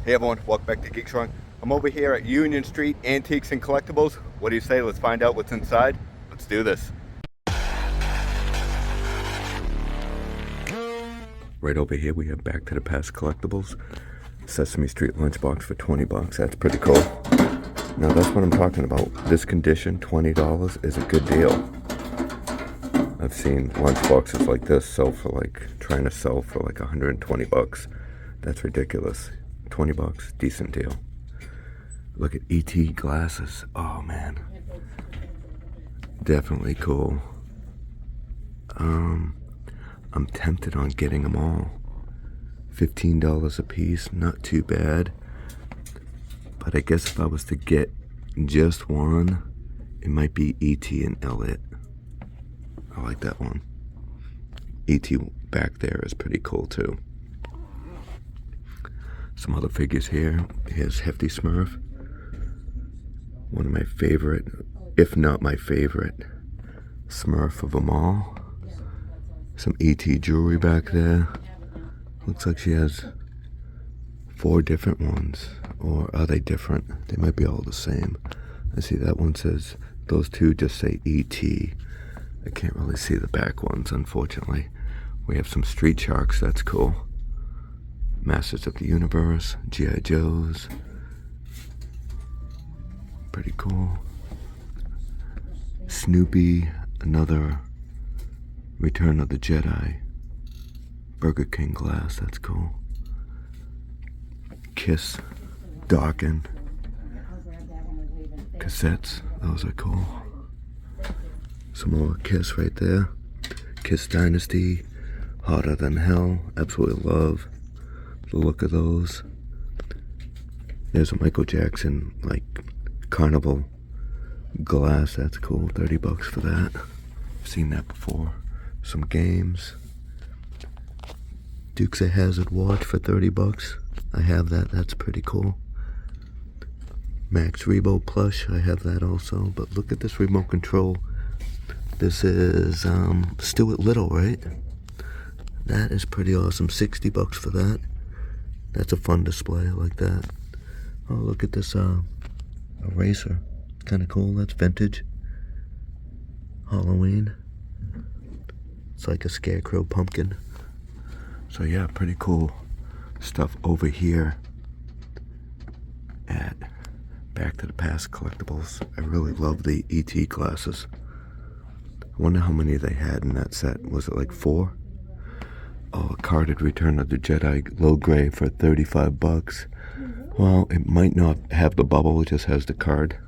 Hey everyone, welcome back to Geek Strong. I'm over here at Union Street Antiques and Collectibles. What do you say? Let's find out what's inside. Let's do this. Right over here we have Back to the Past Collectibles. Sesame Street lunchbox for 20 bucks. That's pretty cool. Now that's what I'm talking about. This condition, $20 is a good deal. I've seen lunchboxes like this trying to sell for like 120 bucks. That's ridiculous. 20 bucks, decent deal. Look at ET glasses. Oh man, definitely cool. I'm tempted on getting them all. $15 a piece, not too bad. But I guess if I was to get just one, it might be ET and Elliot. I like that one. ET back there is pretty cool too. Some other figures here. Here's Hefty Smurf. One of my favorite, if not my favorite, Smurf of them all. Some ET jewelry back there. Looks like she has 4 different ones. Or are they different? They might be all the same. I see that one says, those two just say ET. I can't really see the back ones, unfortunately. We have some Street Sharks, that's cool. Masters of the Universe, G.I. Joes. Pretty cool. Snoopy, another Return of the Jedi. Burger King glass, that's cool. Kiss, Dawkins. Cassettes, those are cool. Some more Kiss right there. Kiss Dynasty, Hotter Than Hell, absolutely love the look of those. There's a Michael Jackson, like, carnival glass, that's cool, 30 bucks for that. I've seen that before. Some games. Dukes of Hazzard watch for 30 bucks. I have that, that's pretty cool. Max Rebo plush, I have that also, but look at this remote control. This is Stuart Little, right? That is pretty awesome, 60 bucks for that. That's a fun display, I like that. Oh, look at this eraser, kind of cool, that's vintage. Halloween. It's like a scarecrow pumpkin. So yeah, pretty cool stuff over here at Back to the Past Collectibles. I really love the ET glasses. I wonder how many they had in that set. Was it like 4? Oh, a carded Return of the Jedi low gray for 35 bucks. Well, it might not have the bubble, it just has the card.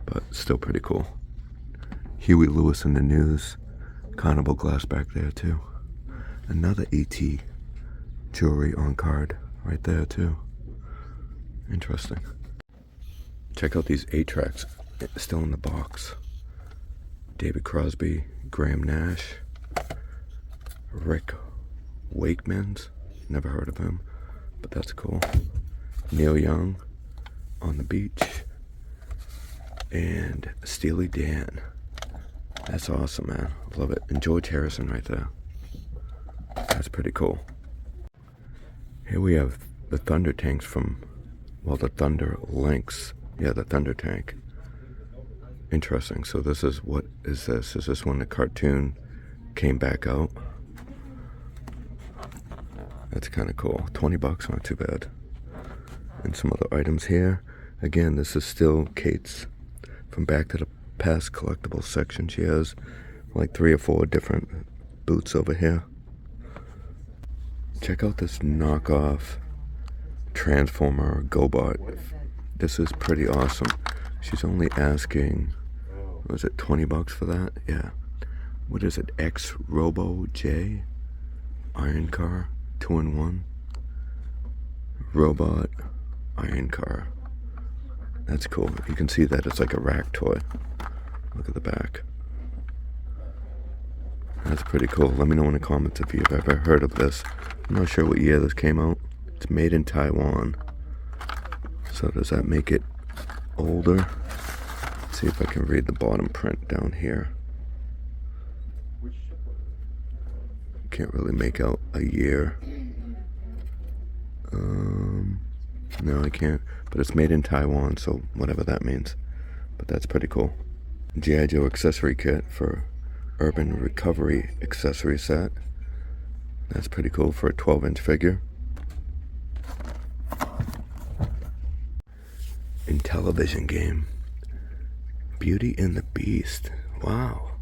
But still pretty cool. Huey Lewis in the News. Carnival glass back there too. Another ET jewelry on card right there too. Interesting. Check out these 8-tracks still in the box. David Crosby, Graham Nash, Rick Wakemans, never heard of him, but that's cool. Neil Young, On the Beach, and Steely Dan. That's awesome, man. Love it. And George Harrison right there. That's pretty cool. Here we have the Thunder tanks from, well, the Thunder Lynx. Yeah, the Thunder tank. Interesting. So this is, what is this? Is this when the cartoon came back out? That's kind of cool. 20 bucks, not too bad. And some other items here. Again, this is still Kate's from Back to the Past Collectibles section. She has like 3 or 4 different boots over here. Check out this knockoff Transformer GoBot. This is pretty awesome. She's only asking, was it 20 bucks for that? Yeah. What is it? X Robo J Iron Car 2-in-1 robot iron car. That's cool. You can see that it's like a rack toy. Look at the back. That's pretty cool. Let me know in the comments if you've ever heard of this. I'm not sure what year this came out. It's made in Taiwan. So does that make it older? Let's see if I can read the bottom print down here. Can't really make out a year. No, I can't. But it's made in Taiwan, so whatever that means. But that's pretty cool. G.I. Joe accessory kit for Urban Recovery accessory set. That's pretty cool for a 12-inch figure. Intellivision game. Beauty and the Beast. Wow.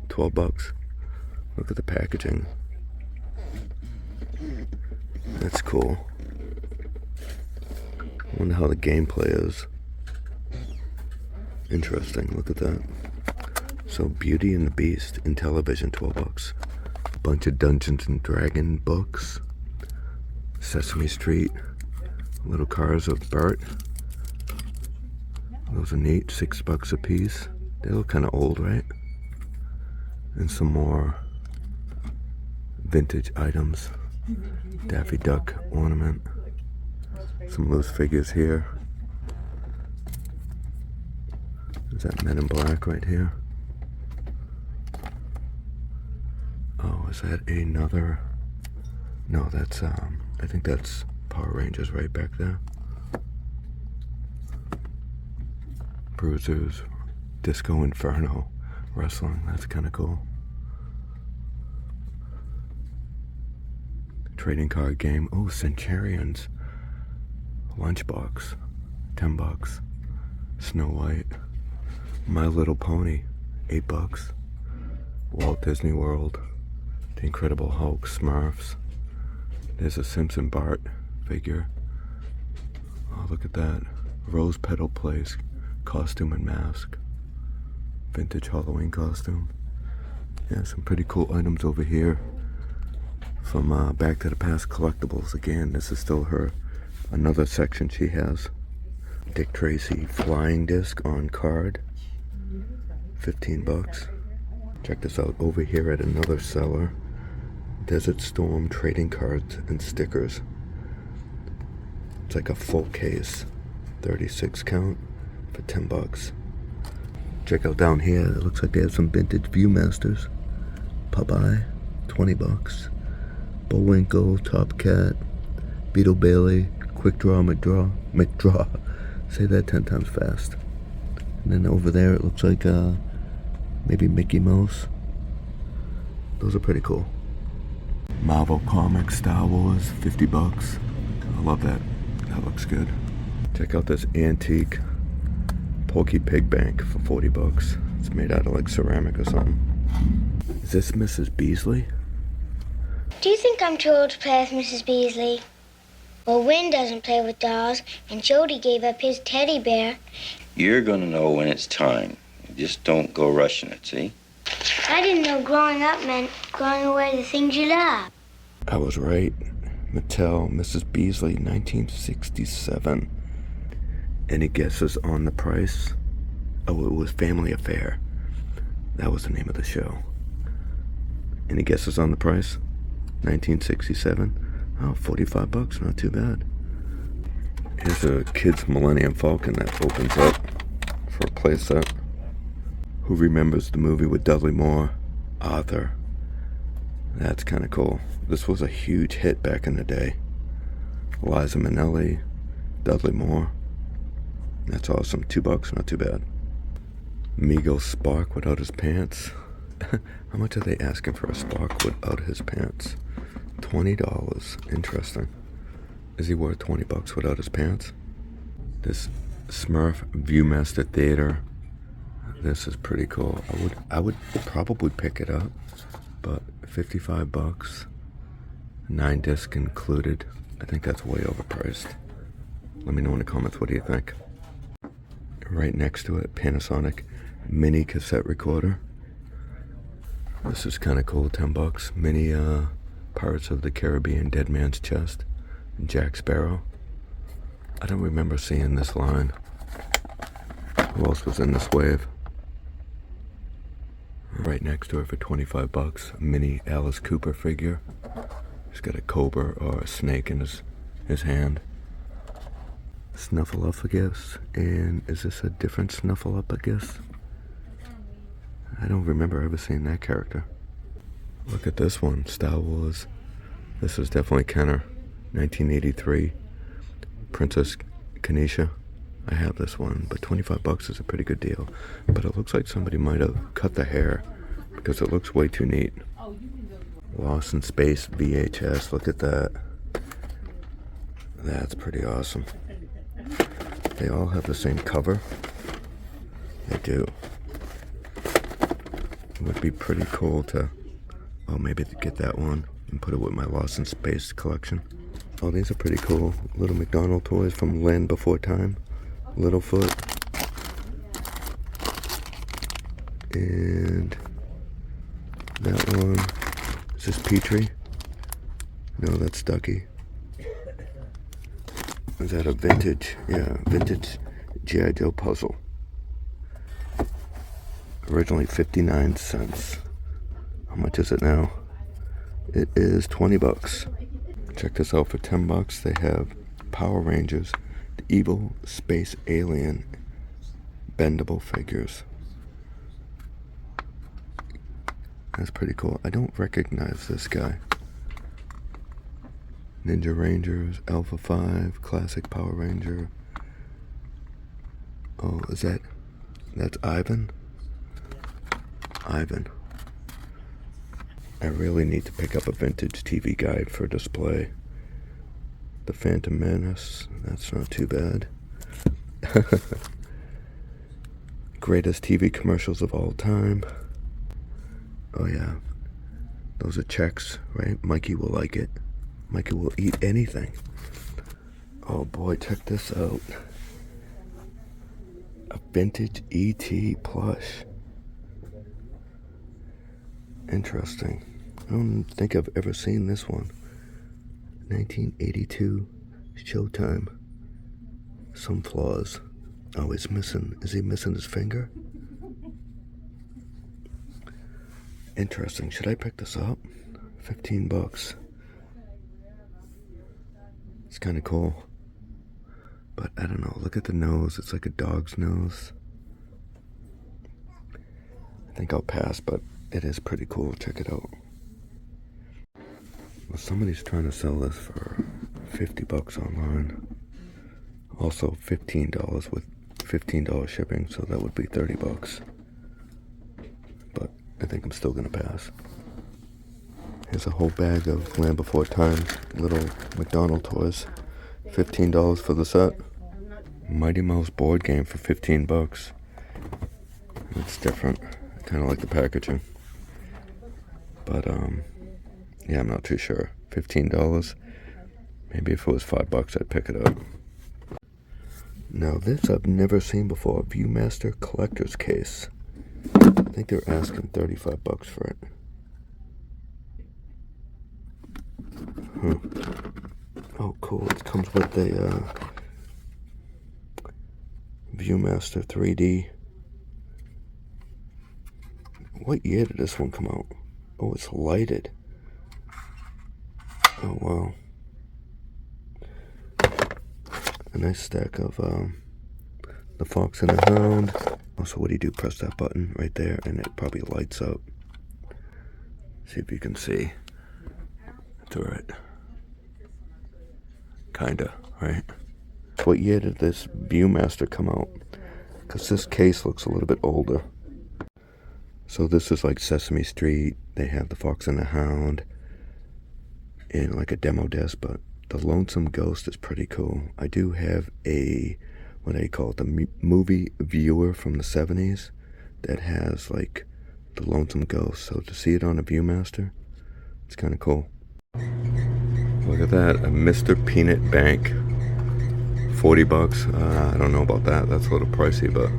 12 bucks. Look at the packaging. That's cool. Wonder how the gameplay is. Interesting. Look at that. So Beauty and the Beast, Intellivision, 12 bucks. A bunch of Dungeons and Dragon books. Sesame Street. Little cars of Bert. Those are neat. $6 a piece. They look kind of old, right? And some more vintage items. Daffy Duck ornament. Some loose figures here. Is that Men in Black right here? Oh, is that another? No, that's I think that's Power Rangers right back there. Bruisers, Disco Inferno, wrestling. That's kind of cool. Trading card game. Oh, Centurions. Lunchbox. 10 bucks. Snow White. My Little Pony. 8 bucks. Walt Disney World. The Incredible Hulk. Smurfs. There's a Simpson Bart figure. Oh, look at that. Rose Petal Place. Costume and mask. Vintage Halloween costume. Yeah, some pretty cool items over here. From Back to the Past Collectibles. Again, this is still another section she has. Dick Tracy flying disc on card. 15 bucks. Check this out over here at another seller. Desert Storm trading cards and stickers. It's like a full case. 36 count for 10 bucks. Check out down here. It looks like they have some vintage Viewmasters. Popeye, 20 bucks. Bullwinkle, Top Cat, Beetle Bailey, Quick Draw, McDraw. Say that 10 times fast. And then over there it looks like maybe Mickey Mouse. Those are pretty cool. Marvel Comics, Star Wars, 50 bucks. I love that. That looks good. Check out this antique Porky Pig Bank for 40 bucks. It's made out of like ceramic or something. Is this Mrs. Beasley? Do you think I'm too old to play with Mrs. Beasley? Well, Win doesn't play with dolls, and Jody gave up his teddy bear. You're gonna know when it's time. Just don't go rushing it, see? I didn't know growing up meant throwing away the things you love. I was right. Mattel, Mrs. Beasley, 1967. Any guesses on the price? Oh, it was Family Affair. That was the name of the show. Any guesses on the price? 1967. Oh, 45 bucks, not too bad. Here's a kid's Millennium Falcon that opens up for a playset. Who remembers the movie with Dudley Moore? Arthur. That's kind of cool. This was a huge hit back in the day. Liza Minnelli, Dudley Moore. That's awesome. 2 bucks, not too bad. Migos Spock without his pants. How much are they asking for a Spock without his pants? $20. Interesting. Is he worth 20 bucks without his pants? This Smurf Viewmaster Theater. This is pretty cool. I would probably pick it up, but 55 bucks. 9 discs included. I think that's way overpriced. Let me know in the comments, what do you think? Right next to it, Panasonic mini cassette recorder. This is kind of cool, 10 bucks. Mini Pirates of the Caribbean, Dead Man's Chest, and Jack Sparrow. I don't remember seeing this line. Who else was in this wave? Right next to it for 25 bucks, a mini Alice Cooper figure. He's got a cobra or a snake in his hand. Snuffleupagus, and is this a different Snuffleupagus? I don't remember ever seeing that character. Look at this one, Star Wars. This is definitely Kenner, 1983. Princess Kanisha. I have this one, but 25 bucks is a pretty good deal. But it looks like somebody might have cut the hair because it looks way too neat. Lost in Space VHS, look at that. That's pretty awesome. They all have the same cover. They do. It would be pretty cool to, oh, maybe to get that one and put it with my Lost in Space collection. Oh, these are pretty cool. Little McDonald toys from Land Before Time. Littlefoot. And that one. Is this Petrie? No, that's Ducky. Is that a vintage? Yeah, vintage G.I. Joe puzzle. Originally 59 cents. How much is it now? It is 20 bucks. Check this out for 10 bucks. They have Power Rangers, the Evil Space Alien bendable figures. That's pretty cool. I don't recognize this guy. Ninja Rangers, Alpha 5, Classic Power Ranger. Oh, that's Ivan? Ivan. I really need to pick up a vintage TV guide for display. The Phantom Menace, that's not too bad. Greatest TV commercials of all time. Oh yeah, those are checks, right? Mikey will like it. Mikey will eat anything. Oh boy, check this out. A vintage E.T. plush. Interesting. I don't think I've ever seen this one. 1982 Showtime. Some flaws. Oh, he's missing. Is he missing his finger? Interesting. Should I pick this up? 15 bucks. It's kind of cool. But I don't know. Look at the nose. It's like a dog's nose. I think I'll pass, but it is pretty cool. Check it out. Well, somebody's trying to sell this for 50 bucks online. Also $15 with $15 shipping, so that would be 30 bucks. But I think I'm still gonna pass. Here's a whole bag of Land Before Time little McDonald toys. $15 for the set. Mighty Mouse board game for 15 bucks. It's different. I kind of like the packaging. But yeah, I'm not too sure. $15. Maybe if it was 5 bucks, I'd pick it up. Now this I've never seen before. Viewmaster collector's case. I think they're asking 35 bucks for it. Oh, cool. It comes with the Viewmaster 3D. What year did this one come out? Oh, it's lighted. Oh, wow. A nice stack of the Fox and the Hound. Also, what do you do? Press that button right there, and it probably lights up. See if you can see through it. Kinda, right? What year did this Viewmaster come out? Because this case looks a little bit older. So this is like Sesame Street. They have the Fox and the Hound in like a demo disc, but the Lonesome Ghost is pretty cool. I do have a, what do you call it, the movie viewer from the 70s that has like the Lonesome Ghost. So to see it on a Viewmaster, it's kind of cool. Look at that, a Mr. Peanut Bank. 40 bucks. I don't know about that. That's a little pricey, but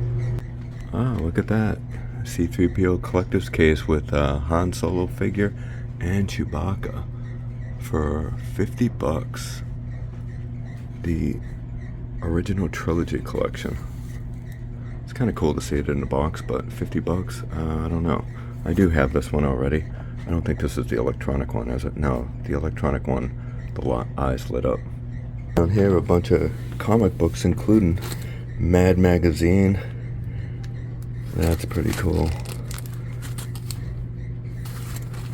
look at that. C-3PO collector's case with Han Solo figure and Chewbacca for 50 bucks. The original trilogy collection. It's kind of cool to see it in the box, but 50 bucks? I don't know. I do have this one already. I don't think this is the electronic one, is it? No, the electronic one, the eyes lit up. Down here, a bunch of comic books, including Mad Magazine. That's pretty cool.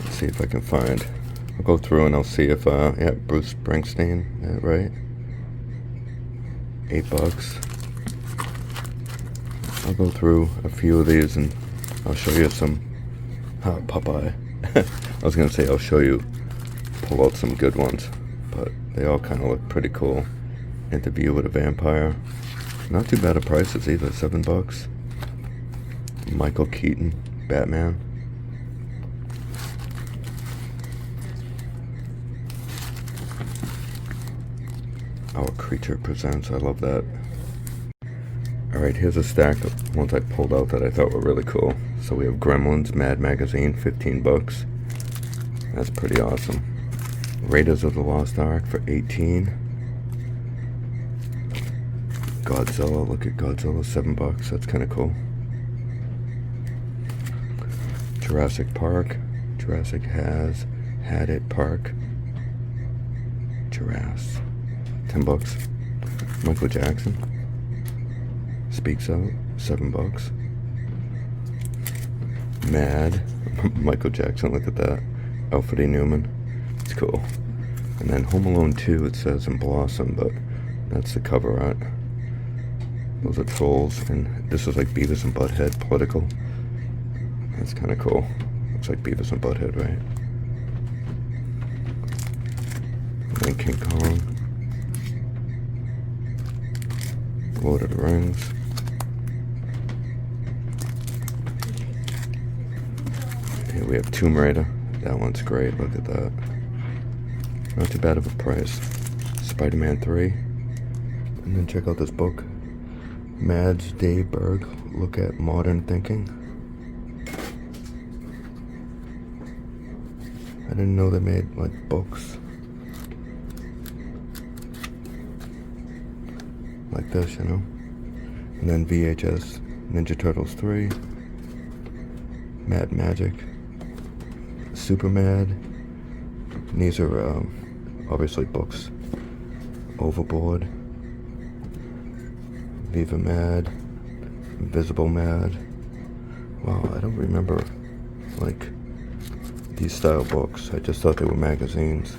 Let's see if I can find. I'll go through and I'll see if, yeah, Bruce Springsteen, right? $8. I'll go through a few of these and I'll show you some Popeye. I was gonna say I'll show you, pull out some good ones, but they all kind of look pretty cool. Interview with a Vampire. Not too bad of prices either, $7. Michael Keaton, Batman. Our Creature Presents, I love that. Alright, here's a stack of ones I pulled out that I thought were really cool. So we have Gremlins, Mad Magazine, $15. That's pretty awesome. Raiders of the Lost Ark for $18. Godzilla, look at Godzilla, $7. That's kind of cool. Jurassic Park, Jurassic Had It Park. Giraffes, $10. Michael Jackson, Speaks Out, $7. Mad, Michael Jackson, look at that. Alfred E. Newman, it's cool. And then Home Alone 2, it says in Blossom, but that's the cover art. Those are trolls, and this is like Beavis and Butthead, political. That's kind of cool. Looks like Beavis and Butthead, right? And then King Kong. Lord of the Rings. Here we have Tomb Raider. That one's great, look at that. Not too bad of a price. Spider-Man 3. And then check out this book. Mads Dave Berg, Look at Modern Thinking. I didn't know they made like books like this, you know. And then VHS, Ninja Turtles 3, Mad Magic, Super Mad. And these are obviously books. Overboard, Viva Mad, Invisible Mad. Wow, I don't remember like these style books. I just thought they were magazines.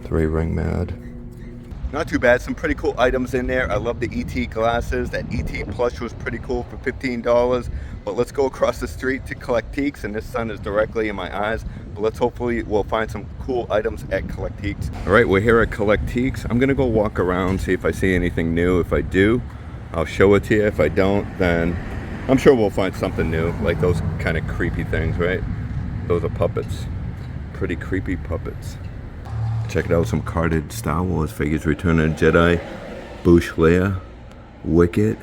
3 Ring Mad. Not too bad, some pretty cool items in there. I love the ET glasses. That ET plush was pretty cool for $15. But let's go across the street to Collectiques, and this sun is directly in my eyes. But let's hopefully we'll find some cool items at Collectiques. All right, we're here at Collectiques. I'm gonna go walk around, see if I see anything new. If I do, I'll show it to you. If I don't, then I'm sure we'll find something new, like those kind of creepy things, right? Those are puppets. Pretty creepy puppets. Check it out, some carded Star Wars figures. Return of the Jedi, Bouche Leia, Wicket.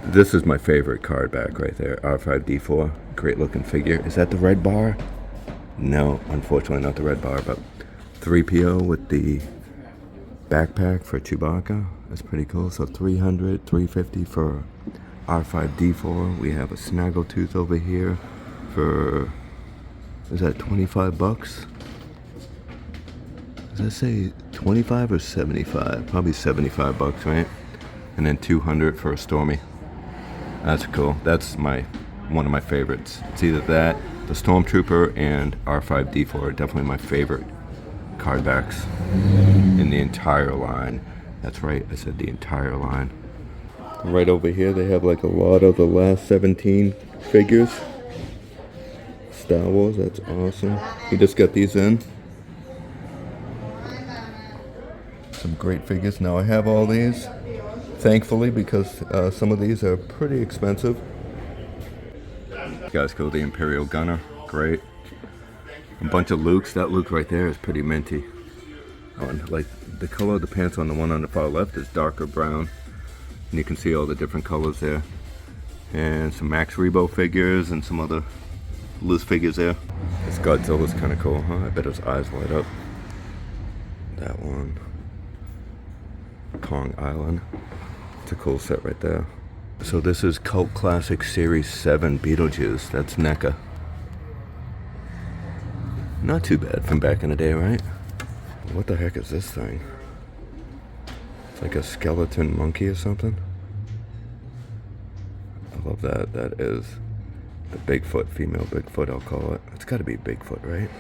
This is my favorite card back right there, R5-D4. Great looking figure. Is that the red bar? No, unfortunately not the red bar, but 3PO with the backpack for Chewbacca. That's pretty cool. So $300, $350 for R5-D4. We have a Snaggletooth over here for, is that $25? Does that say 25 or 75? Probably $75, right? And then $200 for a Stormy. That's cool. That's one of my favorites. It's either that, the Stormtrooper, and R5-D4 are definitely my favorite card backs in the entire line. That's right, I said the entire line. Right over here they have like a lot of the last 17 figures. Star Wars, that's awesome. We just got these in. Some great figures. Now I have all these, thankfully, because some of these are pretty expensive. You guys go the Imperial Gunner, great. A bunch of Lukes. That Luke right there is pretty minty. Oh, and like the color of the pants on the one on the far left is darker brown, and you can see all the different colors there. And some Max Rebo figures and some other loose figures there. This Godzilla's kind of cool, huh? I bet his eyes light up. That one. Kong Island. It's a cool set right there. So this is Cult Classic Series 7 Beetlejuice. That's NECA. Not too bad from back in the day, right? What the heck is this thing? It's like a skeleton monkey or something. I love that. That is the Bigfoot, female Bigfoot, I'll call it. It's gotta be Bigfoot, right?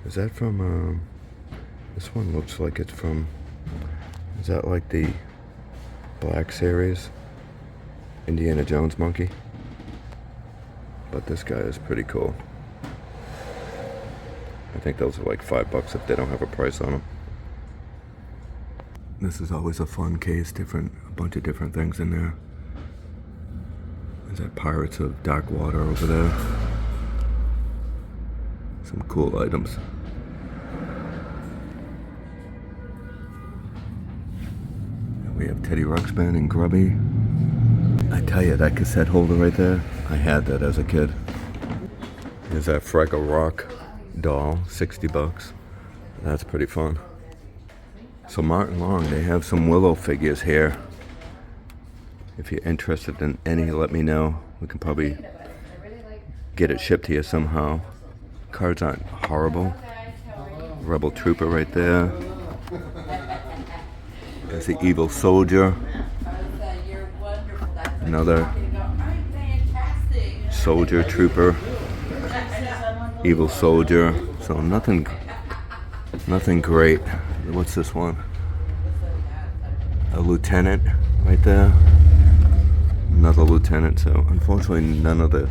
Is that from, This one looks like it's from, is that like the Black Series? Indiana Jones monkey? But this guy is pretty cool. I think those are like $5 if they don't have a price on them. This is always a fun case, a bunch of different things in there. There's that Pirates of Dark Water over there. Some cool items. And we have Teddy Ruxpin and Grubby. I tell you, that cassette holder right there, I had that as a kid. There's that Fraggle Rock doll, $60. That's pretty fun. So Martin Long, they have some Willow figures here. If you're interested in any, let me know. We can probably get it shipped to you somehow. Cards aren't horrible. Rebel Trooper right there. There's the Evil Soldier. Another Soldier Trooper. Evil Soldier. So nothing great. What's this one? A Lieutenant right there. Another Lieutenant. So unfortunately none of the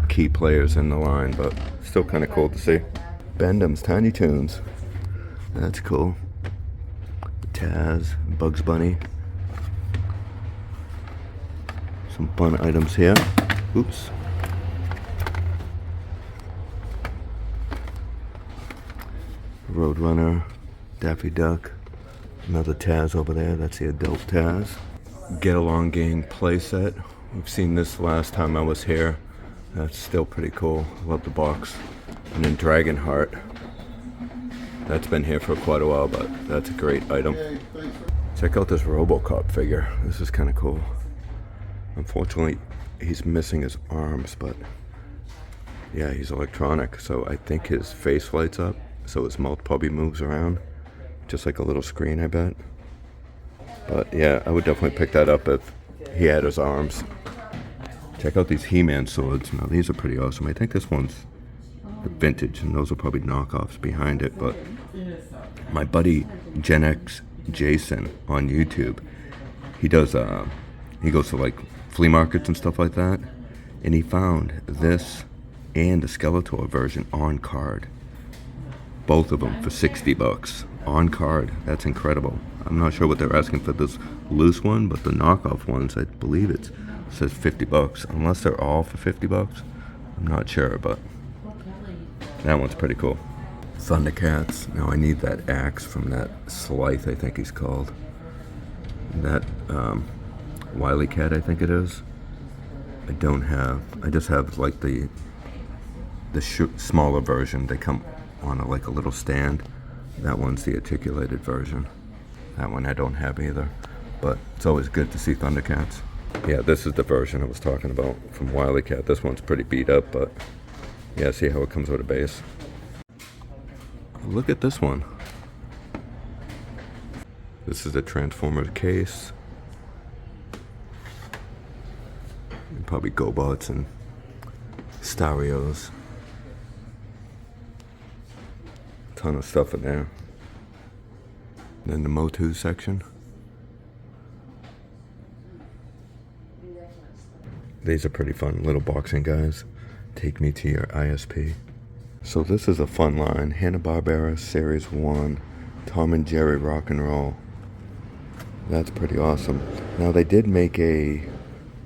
key players in the line, but still kind of cool to see. Bendham's Tiny Toons. That's cool. Taz, Bugs Bunny. Some fun items here. Oops. Roadrunner, Daffy Duck, another Taz over there, that's the adult Taz. Get Along Gang playset. We've seen this last time I was here. That's still pretty cool. Love the box. And then Dragonheart. That's been here for quite a while, but that's a great item. Check out this RoboCop figure. This is kind of cool. Unfortunately, he's missing his arms, but yeah, he's electronic, so I think his face lights up. So his mouth probably moves around, just like a little screen, I bet. But yeah, I would definitely pick that up if he had his arms. Check out these He-Man swords. Now these are pretty awesome. I think this one's the vintage, and those are probably knockoffs behind it. But my buddy Gen X Jason on YouTube, he goes to like flea markets and stuff like that, and he found this and the Skeletor version on card. Both of them for $60 on card. That's incredible. I'm not sure what they're asking for this loose one, but the knockoff ones, I believe it says $50. Unless they're all for $50, I'm not sure, but that one's pretty cool. Thundercats. Now I need that axe from that Scythe, I think he's called. That Wily Cat, I think it is. I just have like the smaller version. They come on like a little stand. That one's the articulated version. That one I don't have either, but it's always good to see Thundercats. Yeah, this is the version I was talking about from Wily Cat. This one's pretty beat up, but yeah, see how it comes with a base. Look at this one. This is the Transformers case. And probably GoBots and Starios. Ton of stuff in there. Then the Motu section. These are pretty fun little boxing guys. Take me to your ISP. So this is a fun line. Hanna-Barbera Series 1. Tom and Jerry Rock and Roll. That's pretty awesome. Now they did make they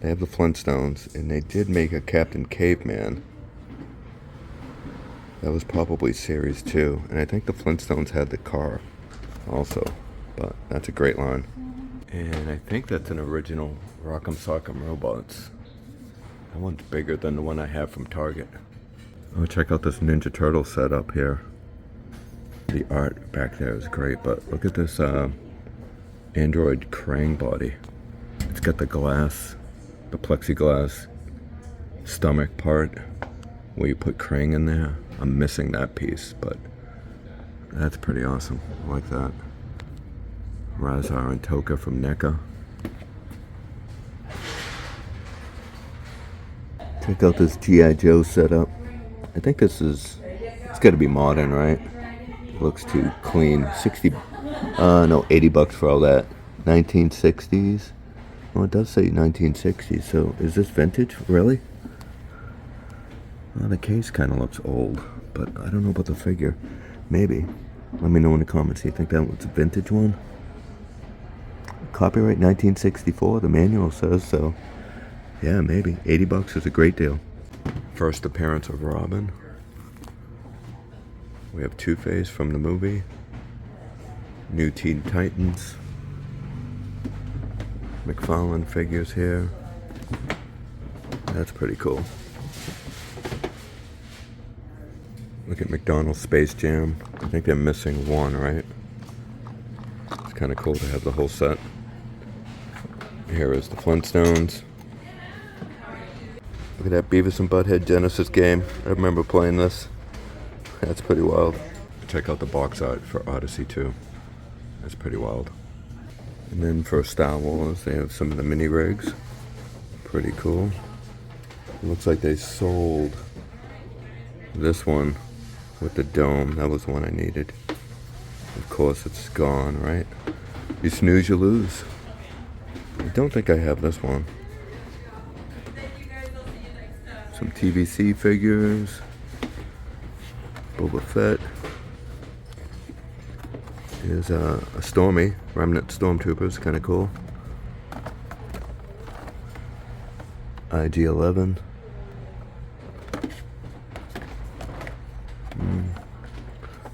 have the Flintstones, and they did make a Captain Caveman. That was probably Series 2, and I think the Flintstones had the car also, but that's a great line. And I think that's an original Rock'em Sock'em Robots. That one's bigger than the one I have from Target. Oh, check out this Ninja Turtle setup here. The art back there is great, but look at this Android Krang body. It's got the glass, the plexiglass stomach part where you put Krang in there. I'm missing that piece, but that's pretty awesome. I like that. Razar and Toka from NECA. Check out this G.I. Joe setup. I think it's got to be modern, right? Looks too clean. 80 bucks for all that. 1960s. Oh, it does say 1960s. So is this vintage? Really? Well, the case kind of looks old, but I don't know about the figure. Maybe. Let me know in the comments. You think that was a vintage one? Copyright 1964. The manual says so. Yeah, maybe. 80 bucks is a great deal. First appearance of Robin. We have Two-Face from the movie. New Teen Titans. McFarlane figures here. That's pretty cool. Look at McDonald's Space Jam. I think they're missing one, right? It's kind of cool to have the whole set. Here is the Flintstones. Look at that Beavis and Butthead Genesis game. I remember playing this. That's pretty wild. Check out the box art for Odyssey 2. That's pretty wild. And then for Star Wars, they have some of the mini rigs. Pretty cool. It looks like they sold this one with the dome. That was the one I needed. Of course, it's gone, right? You snooze, you lose. I don't think I have this one. Some TVC figures. Boba Fett. Here's a Stormy, Remnant Stormtroopers, kind of cool. IG-11.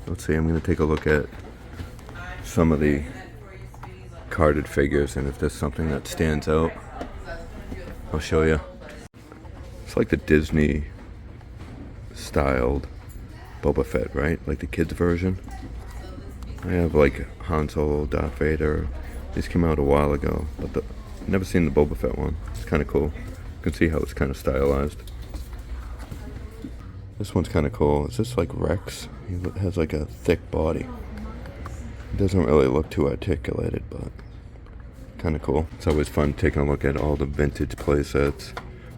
Let's see, I'm going to take a look at some of the carded figures, and if there's something that stands out, I'll show you. It's like the Disney styled Boba Fett, right? Like the kids version. I have like Han Solo, Darth Vader. These came out a while ago, but I've never seen the Boba Fett one. It's kind of cool. You can see how it's kind of stylized. This one's kind of cool. Is this like Rex? He has like a thick body. It doesn't really look too articulated, but kind of cool. It's always fun taking a look at all the vintage play sets.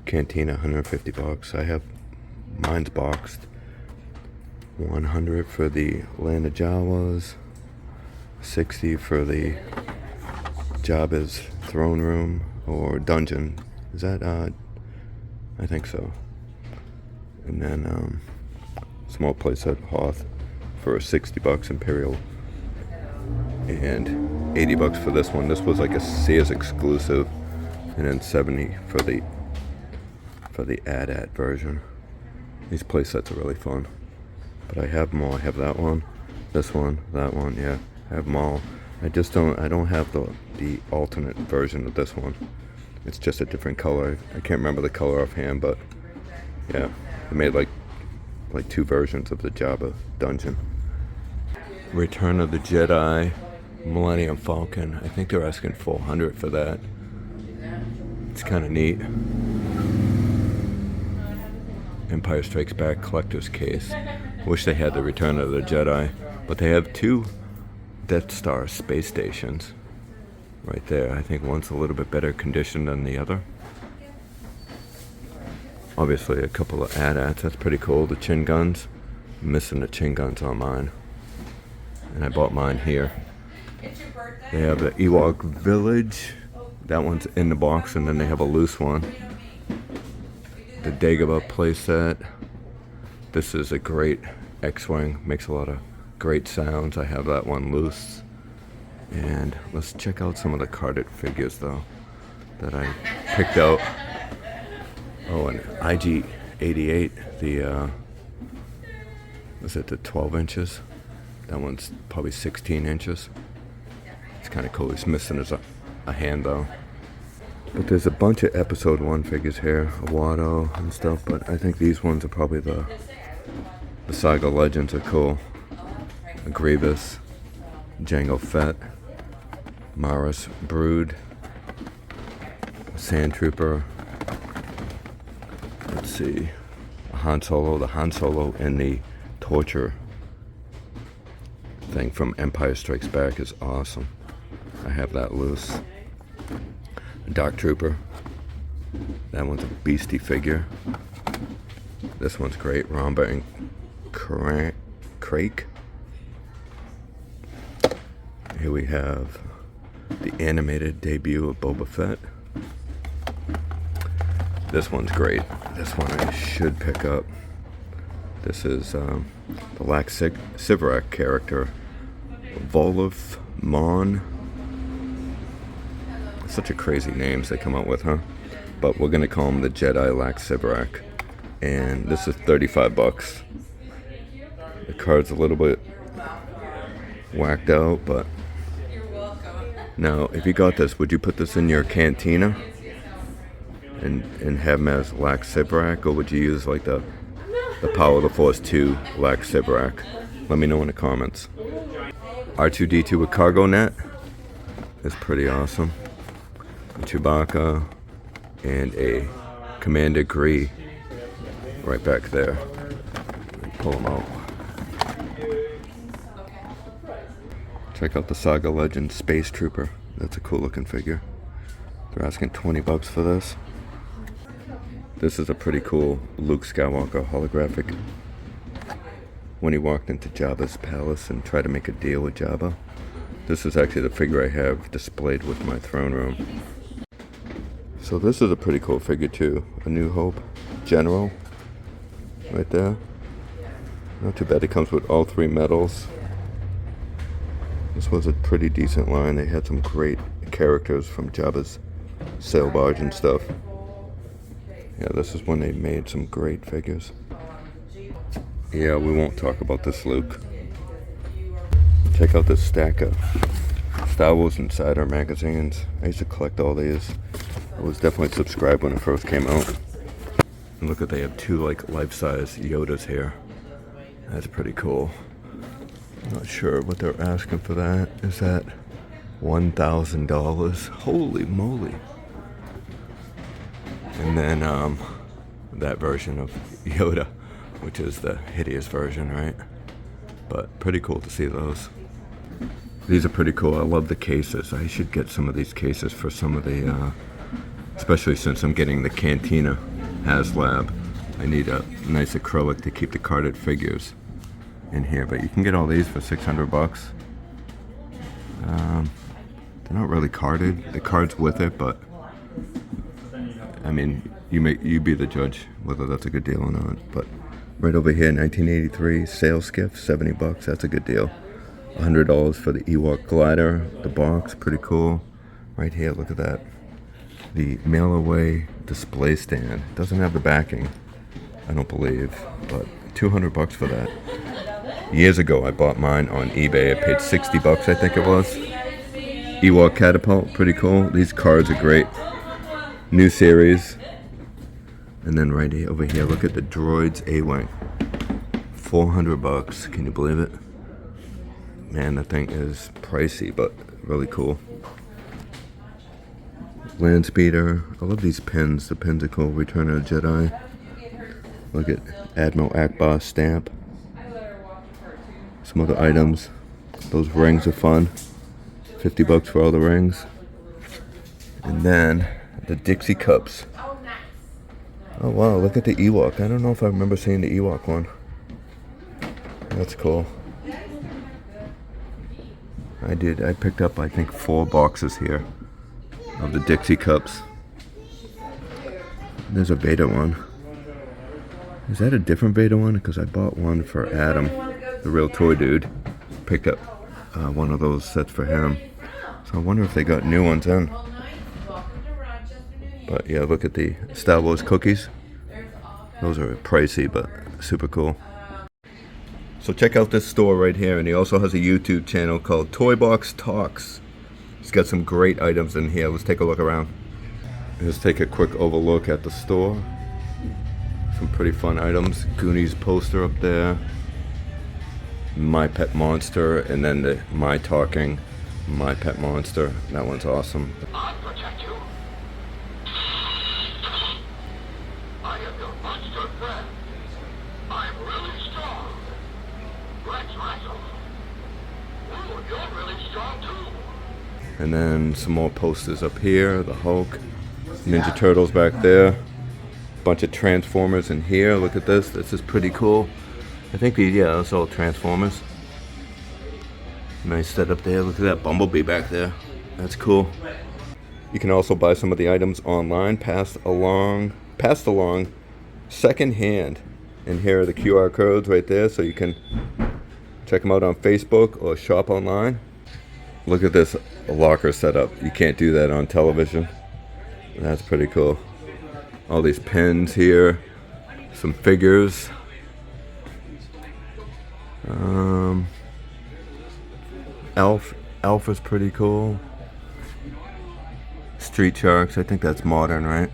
Cantina, 150 bucks. I have mine's boxed. 100 for the Land of Jawas. 60 for the Jabba's throne room or dungeon. Is that I think so. And then small playset Hoth for 60 bucks Imperial. And 80 bucks for this one. This was like a Sears exclusive. And then 70 for the AT-AT version. These playsets are really fun. But I have them all. I have that one, this one, that one, yeah. I have them all. I don't have the alternate version of this one. It's just a different color. I can't remember the color offhand, but yeah. They made like two versions of the Jabba dungeon. Return of the Jedi, Millennium Falcon. I think they're asking $400 for that. It's kind of neat. Empire Strikes Back collector's case. Wish they had the Return of the Jedi, but they have two Death Star space stations right there. I think one's a little bit better condition than the other. Obviously a couple of AT-ATs, that's pretty cool. The chin guns, I'm missing the chin guns on mine. And I bought mine here. They have the Ewok Village. That one's in the box, and then they have a loose one. The Dagobah playset. This is a great X-Wing, makes a lot of great sounds. I have that one loose. And let's check out some of the carded figures though that I picked out. Oh, an IG-88, was it the 12 inches? That one's probably 16 inches. It's kind of cool. He's missing a hand though. But there's a bunch of episode 1 figures here, a Watto and stuff, but I think these ones are probably the Saga Legends are cool. A Grievous, Jango Fett, Maris Brood, Sand Trooper. Let's see, a Han Solo, the Han Solo in the torture thing from Empire Strikes Back is awesome. I have that loose. Dark Trooper. That one's a beastie figure. This one's great. Ramba and Crake. Here we have the animated debut of Boba Fett. This one's great. This one I should pick up. This is the Lax Sivrak character, Volif Mon. Such a crazy names they come out with, huh? But we're gonna call him the Jedi Lax Sivrak. And this is 35 bucks. The card's a little bit whacked out, but now if you got this, would you put this in your cantina and have him as Lax Sivrak, or would you use like the Power of the Force 2 Lax Sivrak? Let me know in the comments. R2-D2 with cargo net is pretty awesome. Chewbacca and a Commander Gree right back there. Pull them out. Check out the Saga Legend Space Trooper. That's a cool looking figure. They're asking 20 bucks for this. This is a pretty cool Luke Skywalker holographic. When he walked into Jabba's palace and tried to make a deal with Jabba. This is actually the figure I have displayed with my throne room. So this is a pretty cool figure too. A New Hope General. Right there. Not too bad. It comes with all 3 medals. This was a pretty decent line. They had some great characters from Jabba's sail barge and stuff. Yeah, this is when they made some great figures. Yeah, we won't talk about this Luke. Check out this stack of Star Wars Insider magazines. I used to collect all these. I was definitely subscribed when it first came out. And look at, they have 2 like life-size Yodas here. That's pretty cool. Not sure what they're asking for that. Is that $1,000? Holy moly. And then that version of Yoda, which is the hideous version, right? But pretty cool to see those. These are pretty cool. I love the cases. I should get some of these cases for some of the, especially since I'm getting the Cantina HasLab. I need a nice acrylic to keep the carded figures in here, but you can get all these for 600 bucks. They're not really carded. The card's with it, but I mean, you be the judge whether that's a good deal or not. But right over here, 1983 sail skiff, 70 bucks. That's a good deal. $100 for the Ewok glider. The box, pretty cool. Right here, look at that. The mail away display stand. Doesn't have the backing, I don't believe, but 200 bucks for that. Years ago, I bought mine on eBay. I paid 60 bucks, I think it was. Ewok catapult, pretty cool. These cards are great. New series. And then right here, over here, look at the Droids A-Wing. 400 bucks. Can you believe it? Man, that thing is pricey, but really cool. Land Speeder. I love these pins. The pins are cool. Return of the Jedi. Look at Admiral Akbar stamp. Some other items. Those rings are fun. 50 bucks for all the rings. And then the Dixie cups. Oh wow, look at the Ewok. I don't know if I remember seeing the Ewok one. That's cool. I did. I picked up, I think, 4 boxes here of the Dixie cups. There's a beta one. Is that a different beta one? Because I bought one for Adam, the real toy dude. Picked up one of those sets for him. So I wonder if they got new ones in. But yeah, look at the Star Wars cookies. Those are pricey, but super cool. So check out this store right here, and he also has a YouTube channel called Toy Box Talks. He's got some great items in here. Let's take a look around. Let's take a quick overlook at the store. Some pretty fun items. Goonies poster up there. My Pet Monster, and then the My Talking My Pet Monster. That one's awesome. I protect you. I am your monster friend. I'm really strong. Let's wrestle. Ooh, you're really strong too. And then some more posters up here. The Hulk, Ninja Turtles back there. Bunch of Transformers in here. Look at this. This is pretty cool. I think these, yeah, that's all Transformers. Nice setup there. Look at that bumblebee back there. That's cool. You can also buy some of the items online, passed along second hand. And here are the QR codes right there, so you can check them out on Facebook or shop online. Look at this locker setup. You can't do that on television. That's pretty cool. All these pins here, some figures. Elf is pretty cool. Street Sharks, I think that's modern, right?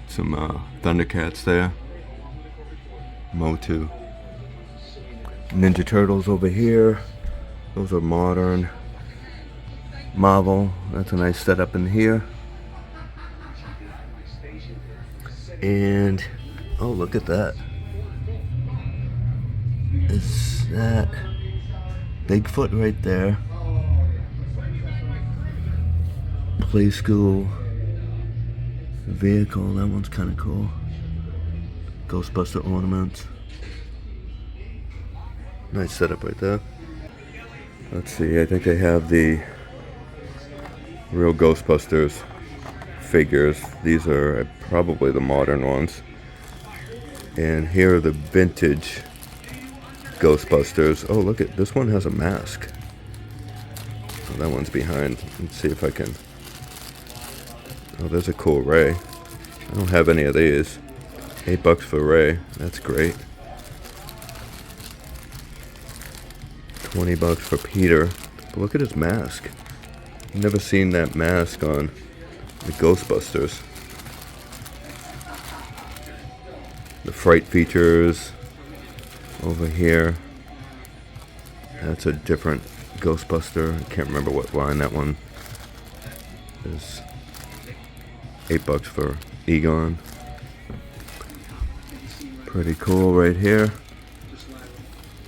Some Thundercats there. Motu. Ninja Turtles over here. Those are modern. Marvel, that's a nice setup in here. And, oh, look at that. Is that Bigfoot right there? Play school vehicle, that one's kind of cool. Ghostbuster ornaments. Nice setup right there. Let's see, I think they have the real Ghostbusters figures. These are probably the modern ones. And here are the vintage Ghostbusters. Oh, look at this one has a mask. Oh, that one's behind. Let's see if I can. Oh, there's a cool Ray. I don't have any of these. $8 for Ray. That's great. $20 for Peter. But look at his mask. I've never seen that mask on the Ghostbusters. The Fright features over here. That's a different Ghostbuster. I can't remember what line that one is. $8 for Egon. Pretty cool right here.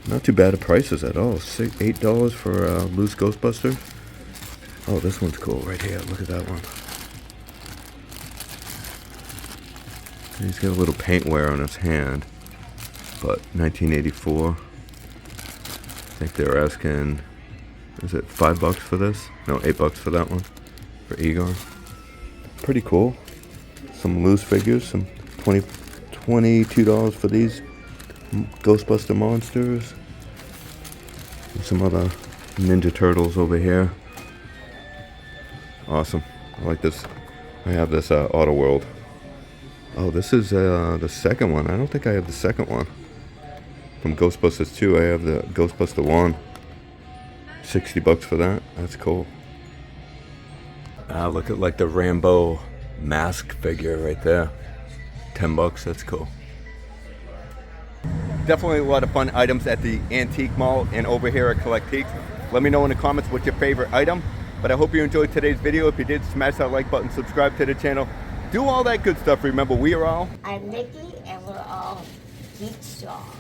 Not too bad of prices at all. $8 for loose Ghostbuster. Oh, this one's cool right here. Look at that one. He's got a little paint wear on his hand. But 1984. I think they were asking, is it $5 for this? No, $8 for that one. For Egon. Pretty cool. Some loose figures. Some $22 for these Ghostbuster monsters. And some other Ninja Turtles over here. Awesome. I like this. I have this Auto World. Oh, this is the second one. I don't think I have the second one. From Ghostbusters 2, I have the Ghostbuster 1. $60 for that. That's cool. Look at like the Rambo mask figure right there. $10. That's cool. Definitely a lot of fun items at the Antique Mall and over here at Collectiques. Let me know in the comments what's your favorite item. But I hope you enjoyed today's video. If you did, smash that like button, subscribe to the channel. Do all that good stuff. Remember, we are all... I'm Nikki, and we're all geek strong.